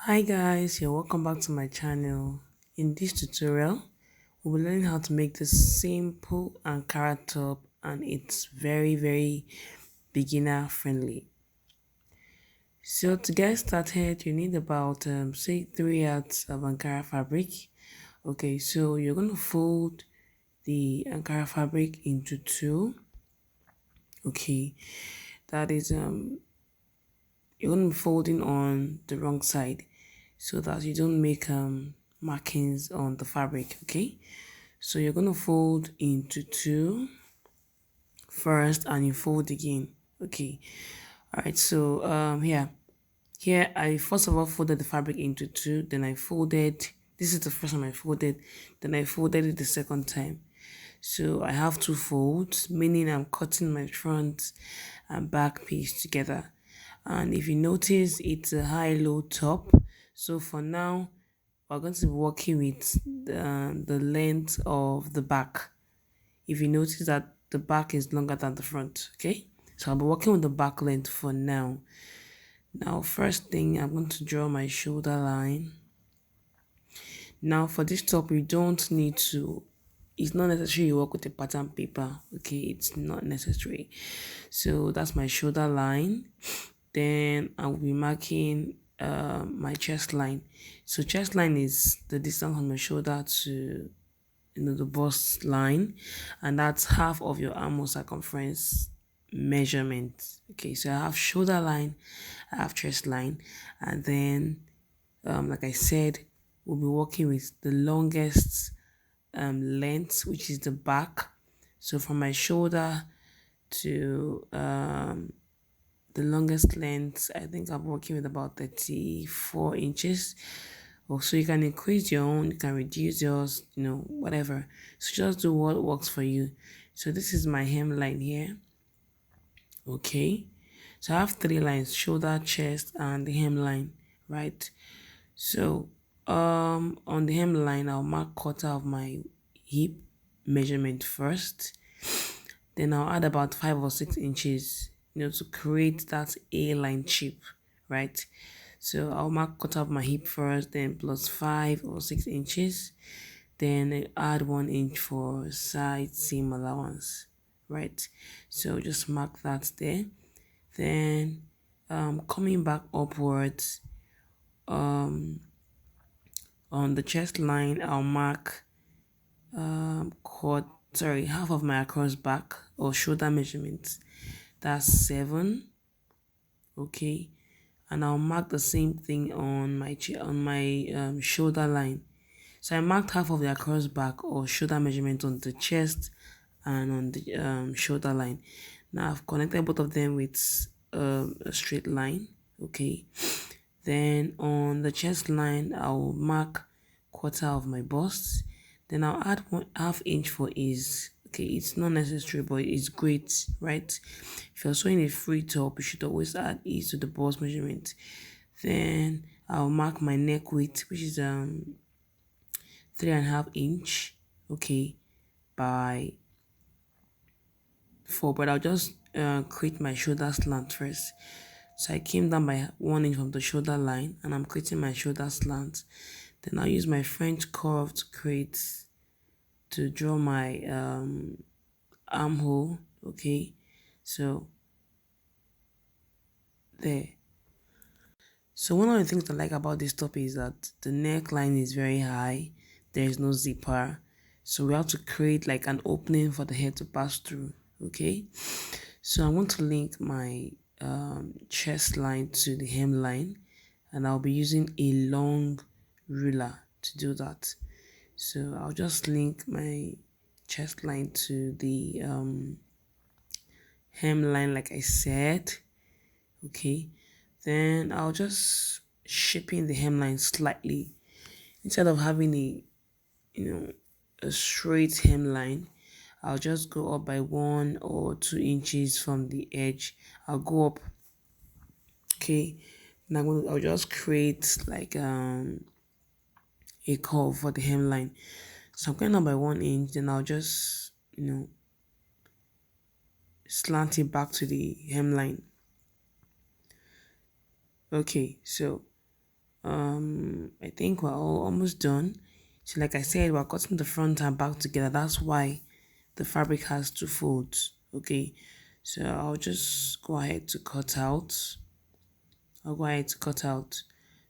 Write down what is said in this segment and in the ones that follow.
Hi guys, you're welcome back to my channel. In this tutorial, we'll be learning how to make this simple Ankara top, and it's very beginner friendly. So to get started, you need about say 3 yards of Ankara fabric. Okay, so you're going to fold the Ankara fabric into two. Okay, that is you're going to be folding on the wrong side so that you don't make markings on the fabric. Okay, so you're going to fold into two first and you fold again. Okay, all right, so here I first of all folded the fabric into two, then I folded, this is the first time I folded, then I folded it the second time. So I have two folds, meaning I'm cutting my front and back piece together. And if you notice, it's a high-low top. So for now, we're going to be working with the length of the back. If you notice that the back is longer than the front, okay? So I'll be working with the back length for now. Now, first thing, I'm going to draw my shoulder line. Now, for this top, you don't need to, it's not necessary you work with a pattern paper, okay? It's not necessary. So that's my shoulder line. Then I will be marking my chest line. So chest line is the distance from your shoulder to the bust line, and that's half of your armhole circumference measurement. Okay, so I have shoulder line, I have chest line, and then like I said, we'll be working with the longest length, which is the back. So from my shoulder to the longest length, I think I'm working with about 34 inches. Also, you can increase your own, you can reduce yours, whatever. So just do what works for you. So this is my hemline here. Okay. So I have three lines: shoulder, chest, and the hemline, right? So on the hemline, I'll mark quarter of my hip measurement first. Then I'll add about 5 or 6 inches, to create that A-line shape, right? So I'll mark cut off my hip first, then plus 5 or 6 inches. Then I add 1 inch for side seam allowance, right? So just mark that there. Then coming back upwards, on the chest line, I'll mark half of my across back or shoulder measurements. That's 7. Okay, and I'll mark the same thing on my shoulder line. So I marked half of the across back or shoulder measurement on the chest and on the shoulder line. Now I've connected both of them with a straight line. Okay, then on the chest line I'll mark quarter of my bust. Then I'll add 1/2 inch for ease. Okay, it's not necessary, but it's great, right? If you're sewing a free top, you should always add ease to the bust measurement. Then I'll mark my neck width, which is 3.5 inch, okay, by 4. But I'll just create my shoulder slant first. So I came down by 1 inch from the shoulder line, and I'm creating my shoulder slant. Then I'll use my French curve to draw my armhole. Okay, so there. So one of the things I like about this top is that the neckline is very high. There is no zipper, so we have to create like an opening for the hair to pass through. Okay, so I want to link my chest line to the hemline, and I'll be using a long ruler to do that. So I'll just link my chest line to the hemline like I said. Okay, then I'll just shaping the hemline slightly. Instead of having a straight hemline, I'll just go up by 1 or 2 inches from the edge. I'll go up. Okay, now I'll just create like a curve for the hemline. So I'm going up by 1 inch, then I'll just slant it back to the hemline. Okay, so I think we're all almost done. So like I said, we're cutting the front and back together. That's why the fabric has two folds. Okay, so I'll just go ahead to cut out. I'll go ahead to cut out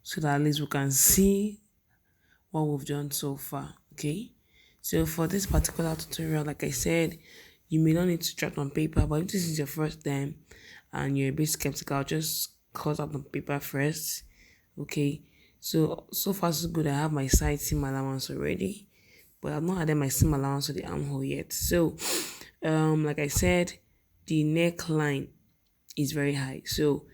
so that at least we can see what we've done so far. Okay, so for this particular tutorial, like I said, you may not need to jot on paper, but if this is your first time and you're a bit skeptical, just cut out on paper first. Okay, so far so good. I have my side seam allowance already, but I've not added my seam allowance to the armhole yet. So like I said, the neckline is very high, so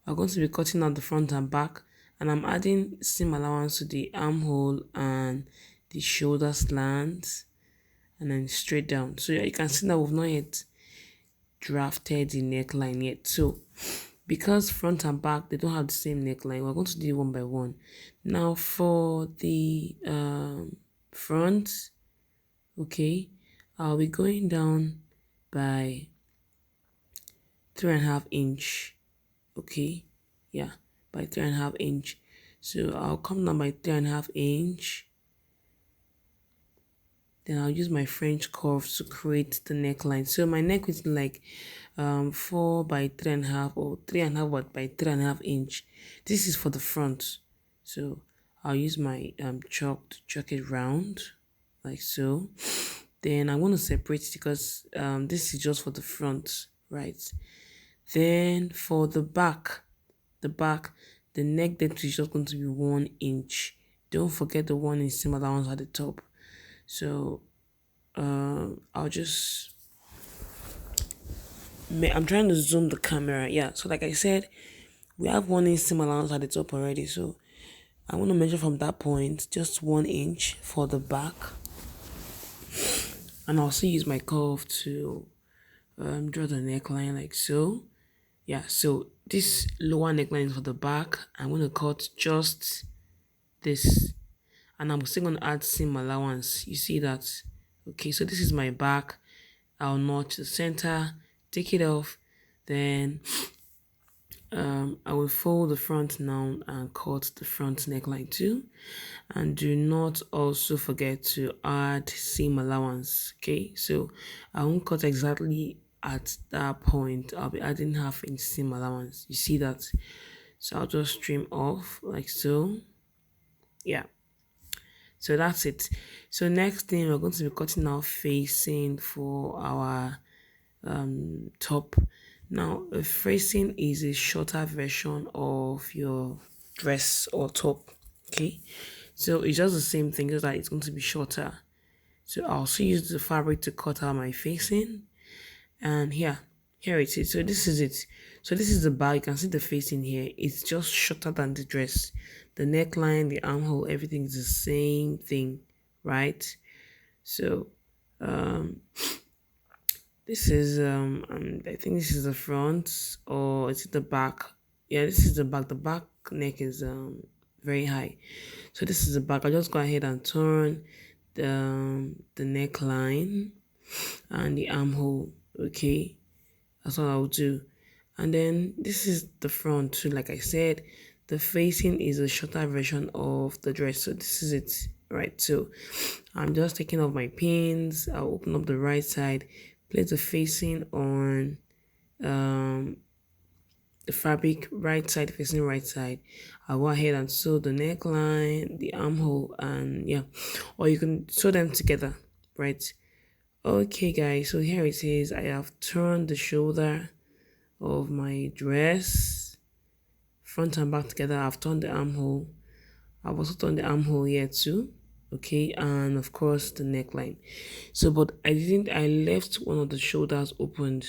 I'm going to be cutting out the front and back, and I'm adding seam allowance to the armhole and the shoulder slant, and then straight down. So yeah, you can see that we've not yet drafted the neckline yet. So because front and back they don't have the same neckline, we're going to do it one by one. Now for the front, okay, I'll be going down by 3.5 inch. Okay, yeah, by 3.5 inch. So I'll come down by 3.5 inch. Then I'll use my French curve to create the neckline. So my neck is like 4 by 3.5 or 3.5 by 3.5 inch. This is for the front. So I'll use my chalk to chalk it round like so. Then I want to separate it because this is just for the front, right? Then for the back, the neck depth is just going to be 1 inch. Don't forget the 1 inch seam allowance at the top. So I'll just I'm trying to zoom the camera. Yeah, so like I said, we have 1 inch seam allowance at the top already. So I want to measure from that point just 1 inch for the back, and I'll also use my curve to draw the neckline like so. Yeah, so this lower neckline is for the back. I'm going to cut just this, and I'm still going to add seam allowance. You see that? Okay, so this is my back. I'll notch the center, take it off, then I will fold the front now and cut the front neckline too. And do not also forget to add seam allowance. Okay, so I won't cut exactly at that point. I'll be adding 1/2 inch seam allowance. You see that? So I'll just trim off like so. Yeah, so that's it. So next thing, we're going to be cutting out facing for our top. Now a facing is a shorter version of your dress or top. Okay, so it's just the same thing, just that it's going to be shorter. So I'll also use the fabric to cut out my facing, and here it is. So this is it. So this is the back. You can see the facing here. It's just shorter than the dress. The neckline, the armhole, everything is the same thing, right? So this is I think this is the front, or is it the back? Yeah, this is the back. The back neck is very high. So this is the back. I'll just go ahead and turn the neckline and the armhole. Okay, that's all I'll do. And then this is the front too. Like I said, the facing is a shorter version of the dress. So this is it, right? So I'm just taking off my pins. I'll open up the right side, place the facing on the fabric, right side facing right side. I'll go ahead and sew the neckline, the armhole, and yeah, or you can sew them together, right? Okay guys, so here it is. I have turned the shoulder of my dress front and back together. I've turned the armhole. I've also turned the armhole here too. Okay, and of course the neckline. So but I left one of the shoulders opened.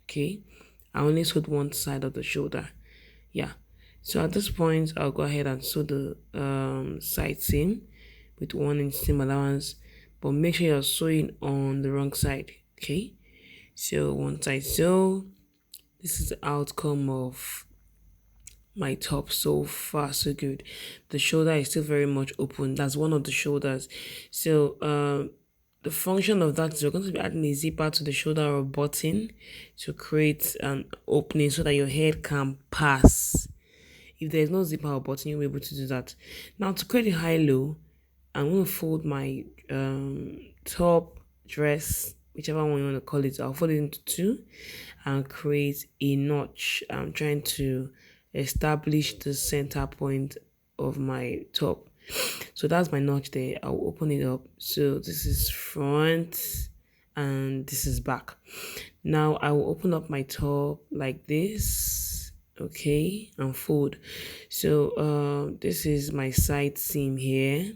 Okay, I only sewed one side of the shoulder. Yeah, so at this point I'll go ahead and sew the side seam with 1 inch seam allowance, but make sure you're sewing on the wrong side. Okay, so once I sew, this is the outcome of my top. So far so good. The shoulder is still very much open. That's one of the shoulders. So the function of that is we're going to be adding a zipper to the shoulder or button to create an opening so that your head can pass. If there's no zipper or button, you'll be able to do that. Now to create a high-low, I'm going to fold my top, dress, whichever one you want to call it. I'll fold it into two and create a notch. I'm trying to establish the center point of my top. So that's my notch there. I'll open it up. So this is front and this is back. Now I will open up my top like this, okay, and fold. So this is my side seam here.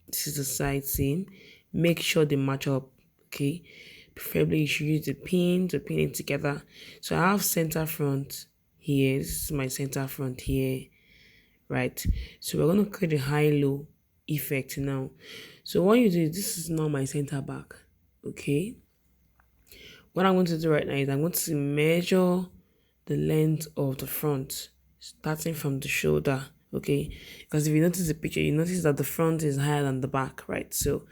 This is the side seam. Make sure they match up, okay. Preferably you should use the pin to pin it together. So I have center front here. This is my center front here, right? So we're going to create a high-low effect now. So what you do is, this is now my center back, okay. What I'm going to do right now is I'm going to measure the length of the front, starting from the shoulder, okay. Because if you notice the picture, you notice that the front is higher than the back, right? So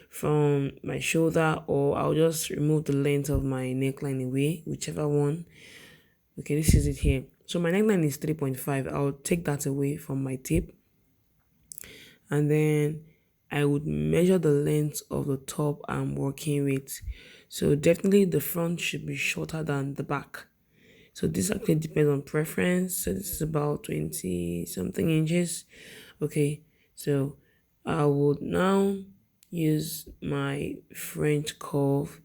from my shoulder, or I'll just remove the length of my neckline away, whichever one. Okay, this is it here. So my neckline is 3.5. I'll take that away from my tape, and then I would measure the length of the top I'm working with. So definitely the front should be shorter than the back. So this actually depends on preference. So this is about 20 something inches. Okay, so I would now use my French curve.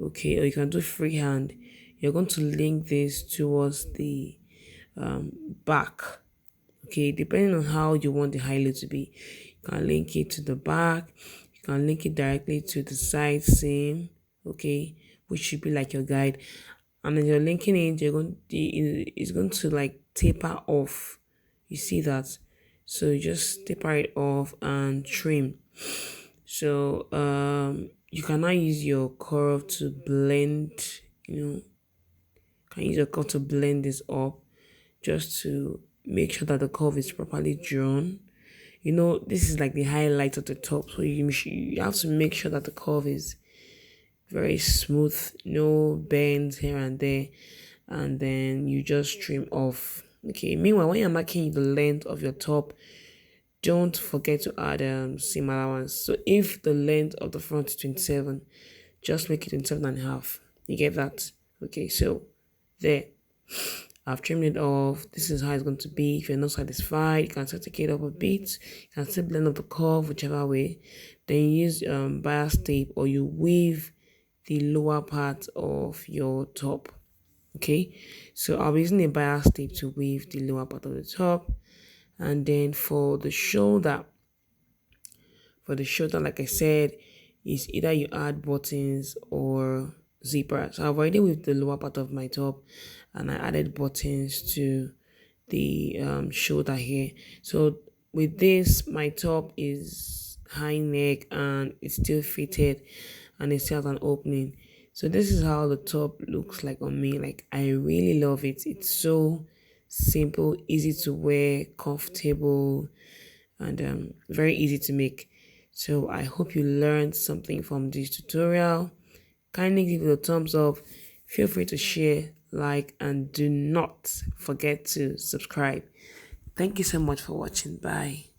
Okay, or you can do freehand. You're going to link this towards the back. Okay, depending on how you want the high-low to be, you can link it to the back. You can link it directly to the side seam. Okay, which should be like your guide. And then you're linking it, it's going to like taper off. You see that? So you just taper it off and trim. So you can now use your curve to blend, can use your curve to blend this up, just to make sure that the curve is properly drawn. This is like the highlight of the top, so you have to make sure that the curve is very smooth, no bends here and there, and then you just trim off. Okay, meanwhile, when you're marking the length of your top, don't forget to add seam allowance. So if the length of the front is 27, just make it 27 and a half. You get that? Okay, so there, I've trimmed it off. This is how it's going to be. If you're not satisfied, you can still take it up a bit. You can still blend up the curve, whichever way. Then you use bias tape, or you weave the lower part of your top. Okay, so I'll be using a bias tape to weave the lower part of the top. And then for the shoulder, like I said, is either you add buttons or zipper. So I've already weaved the lower part of my top, and I added buttons to the shoulder here. So with this, my top is high neck and it's still fitted, and it still has an opening. So this is how the top looks like on me. Like, I really love it. It's so simple, easy to wear, comfortable, and very easy to make. So I hope you learned something from this tutorial. Kindly give it a thumbs up. Feel free to share, like, and do not forget to subscribe. Thank you so much for watching. Bye.